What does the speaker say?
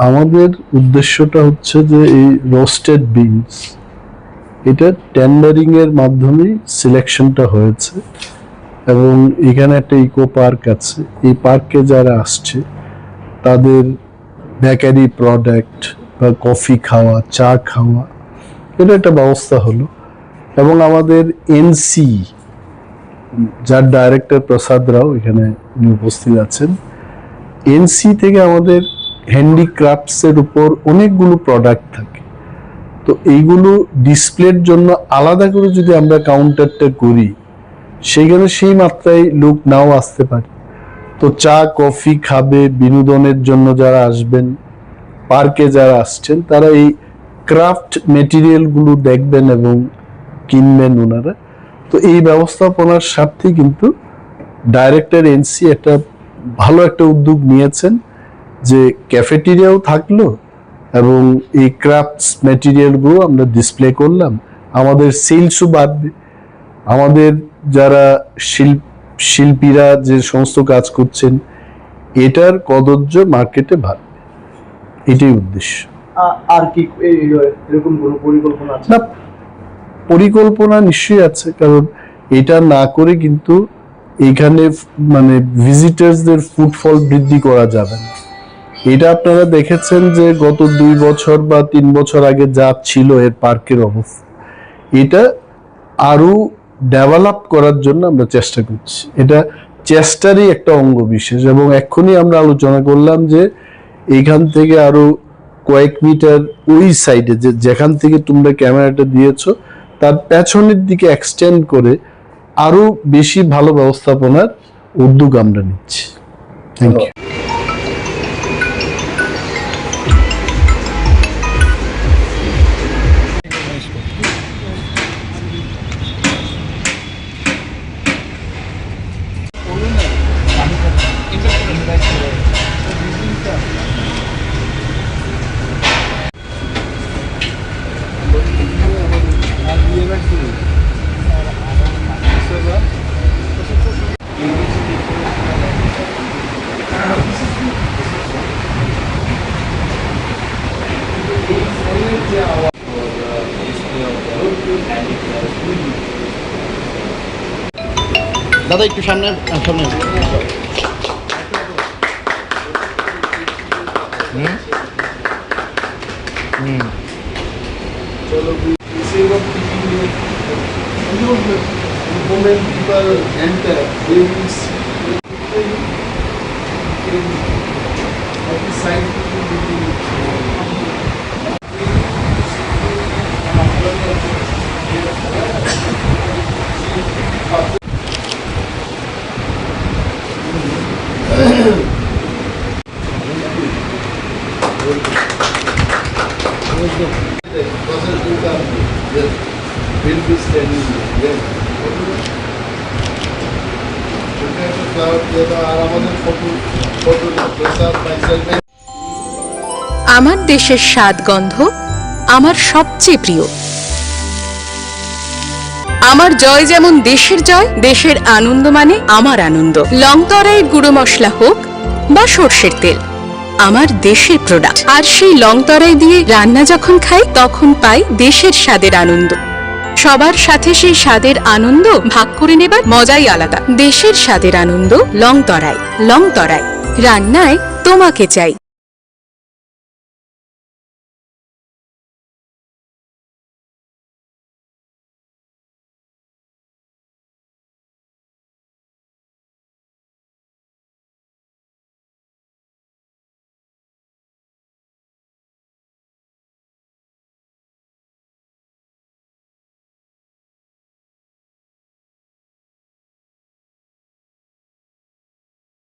আমাদের উদ্দেশ্যটা হচ্ছে যে এই রোস্টেড বিনস এটা টেন্ডারিং এর মাধ্যমে সিলেকশনটা হয়েছে এবং এখানে একটা ইকো পার্ক আছে। এই পার্কে যারা আসছে তাদের বেকারি প্রোডাক্ট বা কফি খাওয়া, চা খাওয়া, এটা একটা ব্যবস্থা হলো। এবং আমাদের এনসি যার ডাইরেক্টর প্রসাদ রাও এখানে উপস্থিত আছেন, এনসি থেকে আমাদের হ্যান্ডিক্রাফটসের উপর অনেকগুলো প্রোডাক্ট থাকে। তো এইগুলো ডিসপ্লের জন্য আলাদা করে যদি আমরা কাউন্টারটা করি, সেইখানে সেই মাত্রায় লোক নাও আসতে পারে। তো চা কফি খাবে, বিনোদনের জন্য যারা আসবেন, পার্কে যারা আসছেন, তারা এই ক্রাফট মেটেরিয়ালগুলো দেখবেন এবং কিনবেন ওনারা। তো এই ব্যবস্থাপনার স্বার্থে কিন্তু ডাইরেক্টর এনসি একটা ভালো একটা উদ্যোগ নিয়েছেন যে ক্যাফেটেরিয়াও থাকলো এবং এই ক্রাফটস মেটেরিয়ালগুলো আমরা ডিসপ্লে করলাম, আমাদের সেলসও বাড়বে, আমাদের যারা শিল্পীরা যে সমস্ত কাজ করছেন এটার কদর্য মার্কেটে বাড়বে, এটাই উদ্দেশ্য। আর কি এরকম কোনো পরিকল্পনা আছে? না, পরিকল্পনা নিশ্চয়ই আছে, কারণ এটা না করে কিন্তু এখানে মানে ভিজিটার্সদের ফুটফল বৃদ্ধি করা যাবে না। এটা আপনারা দেখেছেন যে গত 2 বছর বা 3 বছর আগে যা ছিল এর পার্কের অবস্থা, এটা আরো ডেভেলপ করার জন্য আমরা চেষ্টা করছি। এটা চেষ্টারই একটা অঙ্গ বিশেষ। এবং এক্ষুনি আমরা আলোচনা করলাম যে এইখান থেকে আরো কয়েক মিটার ওই সাইডে যেখান থেকে তোমরা ক্যামেরাটা দিয়েছো তার পেছনের দিকে এক্সটেন্ড করে আরো বেশি ভালো ব্যবস্থাপনার উদ্যোগ আমরা নিচ্ছি। Thank you. দাদা একটু সামনে সামনে। আমার দেশের স্বাদ গন্ধ আমার সবচেয়ে প্রিয়। আমার জয় যেমন দেশের জয়, দেশের আনন্দ মানে আমার আনন্দ। লংতরাইয়ের গুঁড়ো মশলা হোক বা সর্ষের তেল, আমার দেশের প্রোডাক্ট। আর সেই লংতরাই দিয়ে রান্না যখন খাই তখন পাই দেশের স্বাদের আনন্দ। সবার সাথে সেই স্বাদের আনন্দ ভাগ করে নেবার মজাই আলাদা। দেশের স্বাদের আনন্দ লংতরাই। লংতরাই, রান্নায় তোমাকে চাই।